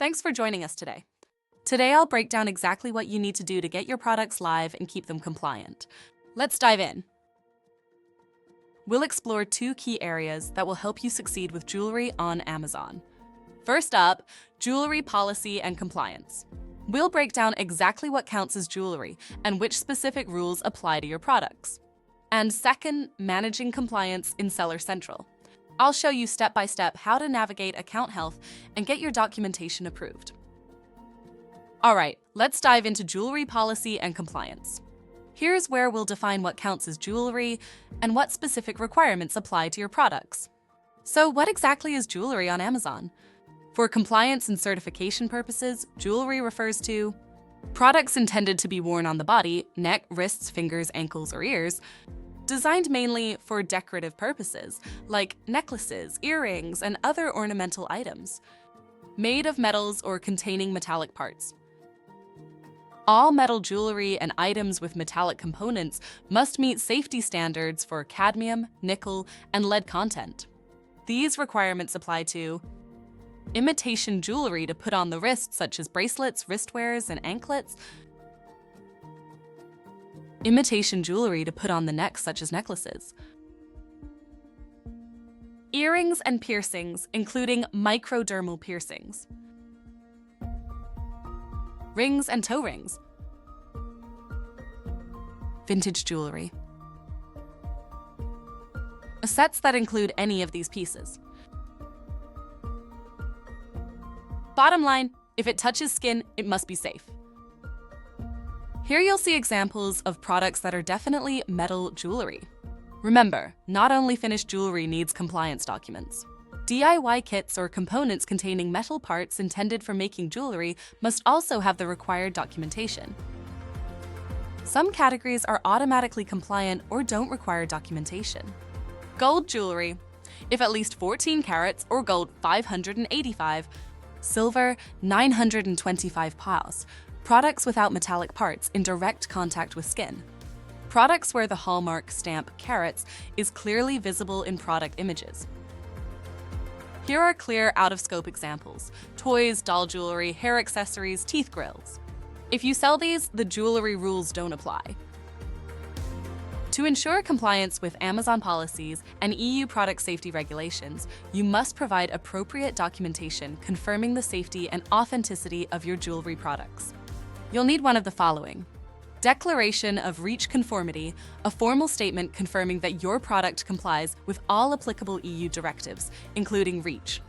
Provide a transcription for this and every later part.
Thanks for joining us today. Today I'll break down exactly what you need to do to get your products live and keep them compliant. Let's dive in. We'll explore two key areas that will help you succeed with jewelry on Amazon. First up, jewelry policy and compliance. We'll break down exactly what counts as jewelry and which specific rules apply to your products. And second, managing compliance in Seller Central. I'll show you step-by-step how to navigate account health and get your documentation approved. All right, let's dive into jewelry policy and compliance. Here's where we'll define what counts as jewelry and what specific requirements apply to your products. So what exactly is jewelry on Amazon? For compliance and certification purposes, jewelry refers to products intended to be worn on the body, neck, wrists, fingers, ankles, or ears, designed mainly for decorative purposes, like necklaces, earrings, and other ornamental items, made of metals or containing metallic parts. All metal jewelry and items with metallic components must meet safety standards for cadmium, nickel, and lead content. These requirements apply to imitation jewelry to put on the wrist, such as bracelets, wristwears, and anklets, imitation jewelry to put on the neck, such as necklaces, earrings and piercings, including microdermal piercings, rings and toe rings, vintage jewelry, sets that include any of these pieces. Bottom line, if it touches skin, it must be safe. Here you'll see examples of products that are definitely metal jewelry. Remember, not only finished jewelry needs compliance documents. DIY kits or components containing metal parts intended for making jewelry must also have the required documentation. Some categories are automatically compliant or don't require documentation. Gold jewelry, if at least 14 carats or gold 585, silver 925 paos, products without metallic parts in direct contact with skin. Products where the hallmark stamp carats is clearly visible in product images. Here are clear out-of-scope examples: toys, doll jewelry, hair accessories, teeth grills. If you sell these, the jewelry rules don't apply. To ensure compliance with Amazon policies and EU product safety regulations, you must provide appropriate documentation confirming the safety and authenticity of your jewelry products. You'll need one of the following: Declaration of REACH Conformity, a formal statement confirming that your product complies with all applicable EU directives, including REACH.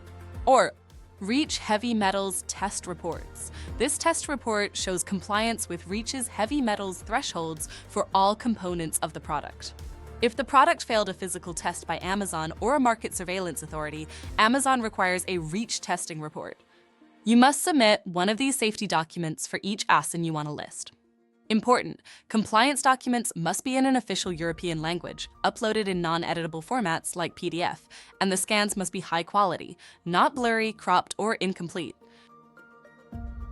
Or REACH Heavy Metals Test Reports. This test report shows compliance with REACH's heavy metals thresholds for all components of the product. If the product failed a physical test by Amazon or a market surveillance authority, Amazon requires a REACH testing report. You must submit one of these safety documents for each ASIN you want to list. Important: compliance documents must be in an official European language, uploaded in non-editable formats like PDF, and the scans must be high quality, not blurry, cropped, or incomplete.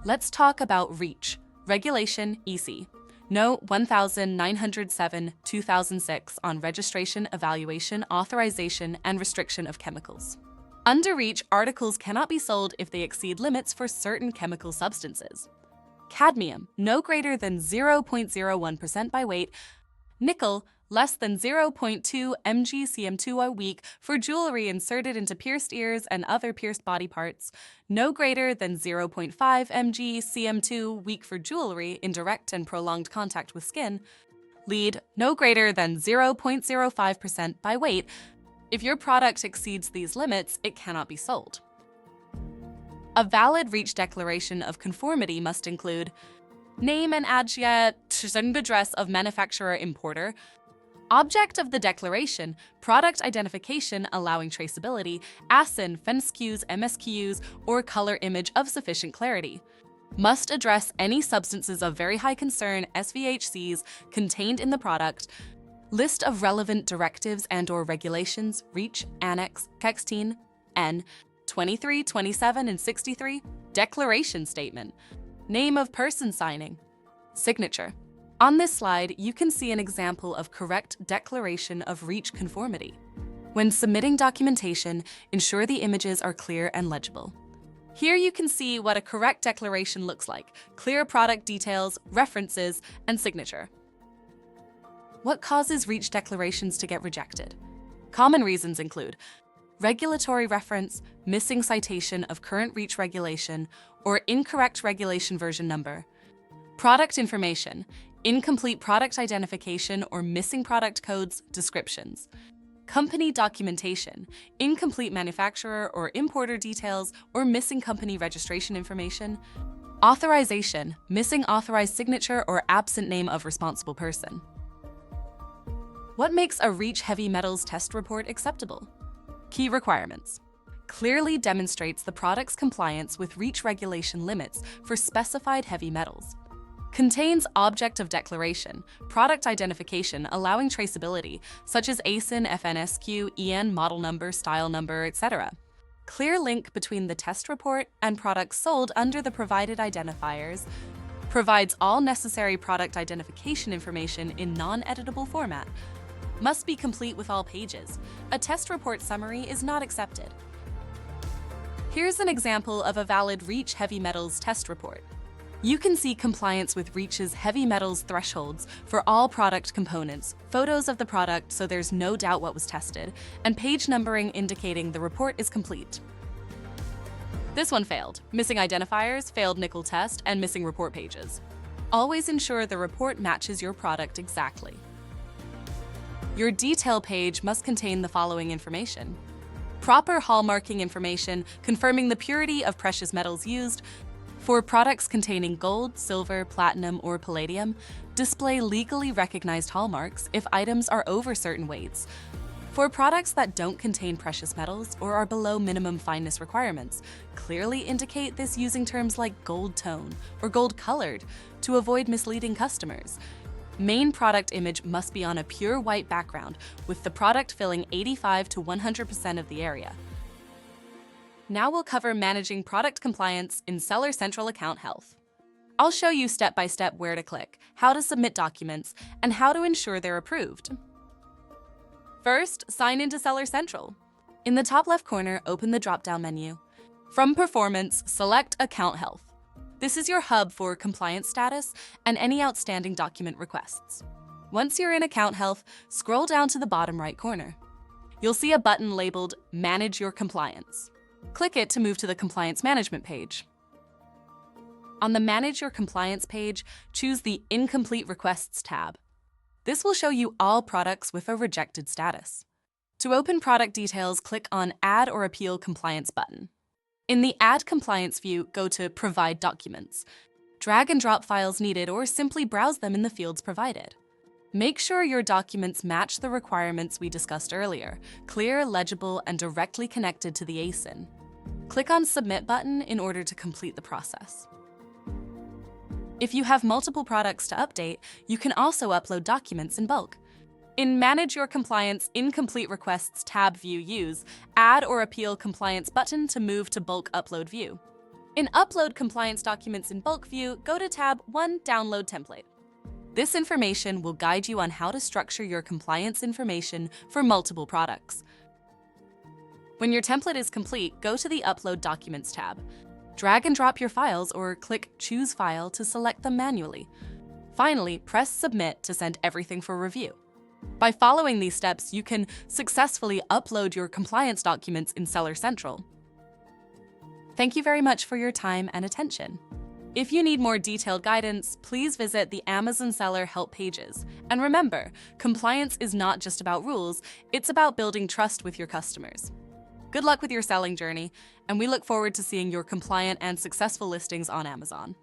Let's talk about REACH, Regulation EC. Note 1907/2006 on registration, evaluation, authorization, and restriction of chemicals. Under REACH, articles cannot be sold if they exceed limits for certain chemical substances. Cadmium, no greater than 0.01% by weight. Nickel, less than 0.2 mg cm2 a week for jewelry inserted into pierced ears and other pierced body parts. No greater than 0.5 mg cm2 week for jewelry in direct and prolonged contact with skin. Lead, no greater than 0.05% by weight. If your product exceeds these limits, it cannot be sold. A valid REACH declaration of conformity must include name and address of manufacturer-importer, object of the declaration, product identification allowing traceability, ASIN, FENSQs, MSQs, or color image of sufficient clarity. Must address any substances of very high concern, SVHCs, contained in the product, list of relevant directives and/or regulations, REACH, Annex, 16, N, 23, 27, and 63, declaration statement, name of person signing, signature. On this slide, you can see an example of correct declaration of REACH conformity. When submitting documentation, ensure the images are clear and legible. Here you can see what a correct declaration looks like: clear product details, references, and signature. What causes REACH declarations to get rejected? Common reasons include regulatory reference, missing citation of current REACH regulation, or incorrect regulation version number; product information, incomplete product identification or missing product codes, descriptions; company documentation, incomplete manufacturer or importer details or missing company registration information; authorization, missing authorized signature or absent name of responsible person. What makes a REACH heavy metals test report acceptable? Key requirements. Clearly demonstrates the product's compliance with REACH regulation limits for specified heavy metals. Contains object of declaration, product identification allowing traceability, such as ASIN, FNSQ, EN, model number, style number, etc. Clear link between the test report and products sold under the provided identifiers. Provides all necessary product identification information in non-editable format. Must be complete with all pages. A test report summary is not accepted. Here's an example of a valid REACH heavy metals test report. You can see compliance with REACH's heavy metals thresholds for all product components, photos of the product so there's no doubt what was tested, and page numbering indicating the report is complete. This one failed. Missing identifiers, failed nickel test, and missing report pages. Always ensure the report matches your product exactly. Your detail page must contain the following information: proper hallmarking information confirming the purity of precious metals used. For products containing gold, silver, platinum, or palladium, display legally recognized hallmarks if items are over certain weights. For products that don't contain precious metals or are below minimum fineness requirements, clearly indicate this using terms like gold tone or gold colored to avoid misleading customers. Main product image must be on a pure white background with the product filling 85 to 100% of the area. Now we'll cover managing product compliance in Seller Central Account Health. I'll show you step-by-step where to click, how to submit documents, and how to ensure they're approved. First, sign into Seller Central. In the top left corner, open the drop-down menu. From Performance, select Account Health. This is your hub for compliance status and any outstanding document requests. Once you're in Account Health, scroll down to the bottom right corner. You'll see a button labeled Manage Your Compliance. Click it to move to the Compliance Management page. On the Manage Your Compliance page, choose the Incomplete Requests tab. This will show you all products with a rejected status. To open product details, click on Add or Appeal Compliance button. In the Add Compliance view, go to Provide Documents. Drag and drop files needed or simply browse them in the fields provided. Make sure your documents match the requirements we discussed earlier, clear, legible, and directly connected to the ASIN. Click on Submit button in order to complete the process. If you have multiple products to update, you can also upload documents in bulk. In Manage Your Compliance Incomplete Requests tab view, use Add or Appeal Compliance button to move to Bulk Upload view. In Upload Compliance Documents in Bulk view, go to tab 1 Download Template. This information will guide you on how to structure your compliance information for multiple products. When your template is complete, go to the Upload Documents tab. Drag and drop your files or click Choose File to select them manually. Finally, press Submit to send everything for review. By following these steps, you can successfully upload your compliance documents in Seller Central. Thank you very much for your time and attention. If you need more detailed guidance, please visit the Amazon Seller Help pages. And remember, compliance is not just about rules, it's about building trust with your customers. Good luck with your selling journey, and we look forward to seeing your compliant and successful listings on Amazon.